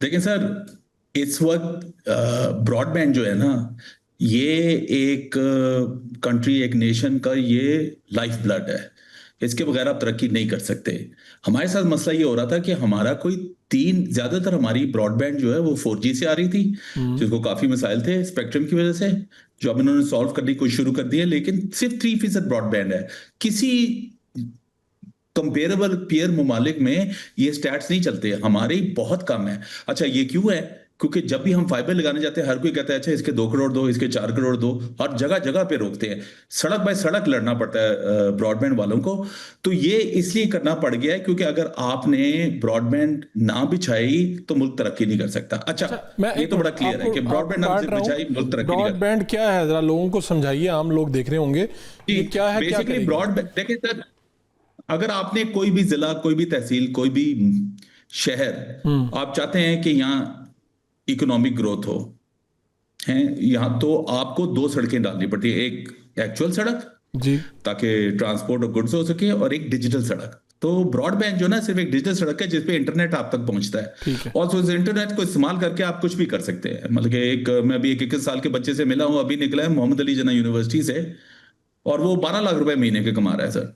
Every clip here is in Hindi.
देखिए सर, इस वक्त ब्रॉडबैंड जो है ना, ये एक कंट्री, एक नेशन का ये लाइफ ब्लड है। इसके बगैर आप तरक्की नहीं कर सकते। हमारे साथ मसला ये हो रहा था कि हमारा कोई ज्यादातर हमारी ब्रॉडबैंड जो है वो 4G से आ रही थी, हम्म। जिसको काफी मसाइल थे स्पेक्ट्रम की वजह से, जो अब इन्होंने सॉल्व करने की कोशिश शुरू कर दी है। लेकिन सिर्फ 3% ब्रॉडबैंड है। किसी कंपेरेबल पीयर ममालिक में ये स्टैट्स नहीं चलते, हमारे ही बहुत कम है। अच्छा, ये क्यों है? क्योंकि जब भी हम फाइबर लगाने जाते हैं, हर कोई कहता है अच्छा इसके 2 करोड़ दो, इसके 4 करोड़ दो। हर जगह जगह पे रोकते हैं, सड़क बाय सड़क लड़ना पड़ता है ब्रॉडबैंड वालों को। तो ये इसलिए करना पड़ गया है क्योंकि अगर आपने ब्रॉडबैंड ना बिछाई तो मुल्क तरक्की नहीं कर सकता। अच्छा, अच्छा, मैं ये एक तो बड़ा मिनट क्लियर है आपको कि आपको ब्रॉडबैंड ना काट रहा बिछाई हूँ। मुल्क तरक्की नहीं कर। ब्रॉडबैंड क्या है, जरा लोगों को समझाइए, आम लोग देख रहे होंगे। जी, ये क्या है, क्या बेसिकली करेगी? ब्रॉडबैंड देखिए सर, अगर आपने कोई भी जिला, कोई भी तहसील, कोई भी शहर, हम्म। आप चाहते हैं कि यहाँ इकोनॉमिक ग्रोथ हो, है यहाँ, तो आपको दो सड़कें डालनी पड़ती है। एक एक्चुअल सड़क, जी। ताकि ट्रांसपोर्ट और गुड्स हो सके, और एक डिजिटल सड़क। तो ब्रॉडबैंड जो ना सिर्फ एक डिजिटल सड़क है जिसपे इंटरनेट आप तक पहुंचता है। ठीक है। और उस इंटरनेट को इस्तेमाल करके आप कुछ भी कर सकते हैं। मतलब कि मैं अभी एक 21 साल के बच्चे से मिला हूं, अभी निकला है मोहम्मद अली जना यूनिवर्सिटी से, और वो 12 लाख रुपए महीने के कमा रहा है सर,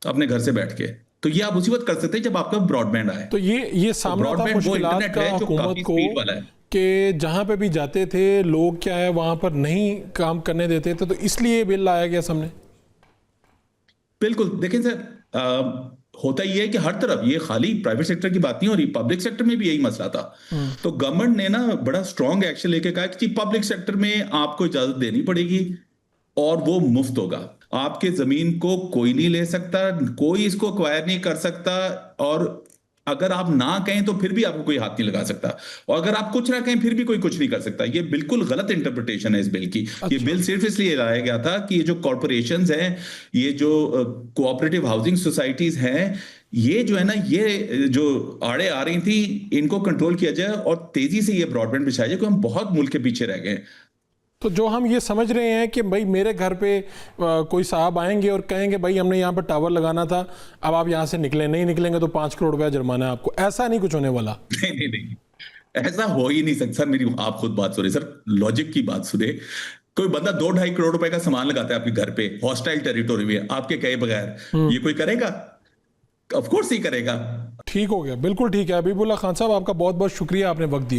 अपने घर से बैठ के। तो ये आप उसी वक्त कर सकते हैं जब आपका ब्रॉडबैंड आए। तो ये और सामना था ब्रॉडबैंड वो मुश्किलात इंटरनेट का है जो हुकूमत काफी को, स्पीड वाला है। कि जहां पे भी जाते थे लोग क्या है वहां पर नहीं काम करने देते थे, तो इसलिए बिल लाया गया सामने। बिल्कुल, देखिए सर, होता ये है कि हर तरफ, ये खाली प्राइवेट सेक्टर की बात नहीं हो रही, पब्लिक सेक्टर में भी यही मसला था। हम्म। तो गवर्नमेंट ने ना बड़ा स्ट्रांग एक्शन लेके कहा कि पब्लिक सेक्टर में आपको इजाजत देनी पड़ेगी, और वो मुफ्त होगा। आपके जमीन को कोई नहीं ले सकता, कोई इसको अक्वायर नहीं कर सकता। और अगर आप ना कहें तो फिर भी आपको कोई हाथ नहीं लगा सकता। और अगर आप कुछ ना कहें फिर भी कोई कुछ नहीं कर सकता। ये बिल्कुल गलत इंटरप्रिटेशन है इस बिल की। ये अच्छा। बिल सिर्फ इसलिए लाया गया था कि ये जो कॉरपोरेशंस हैं, ये जो कोऑपरेटिव हाउसिंग सोसाइटीज हैं, ये जो है ना, ये जो आड़े आ रही थी, इनको कंट्रोल किया जाए और तेजी से ये ब्रॉडबैंड बिछाया जाए, क्योंकि हम बहुत मुल्क के पीछे रह गए। तो जो हम ये समझ रहे हैं कि भाई मेरे घर पे कोई साहब आएंगे और कहेंगे भाई हमने यहाँ पर टावर लगाना था, अब आप यहाँ से निकले, नहीं निकलेंगे तो 5 करोड़ रुपया जुर्माना है आपको, ऐसा नहीं कुछ होने वाला। नहीं नहीं नहीं, ऐसा हो ही नहीं सकता। मेरी आप खुद बात सुने सर, लॉजिक की बात सुने। कोई बंदा 2-2.5 करोड़ रुपए का सामान लगाता है आपके घर पे, हॉस्टाइल टेरिटोरी में, आपके कहे बगैर, हम्म। ये कोई करेगा? ऑफ कोर्स ही करेगा। ठीक हो गया, बिल्कुल ठीक है। हबीबुल्लाह खान साहब, आपका बहुत बहुत शुक्रिया, आपने वक्त दिया।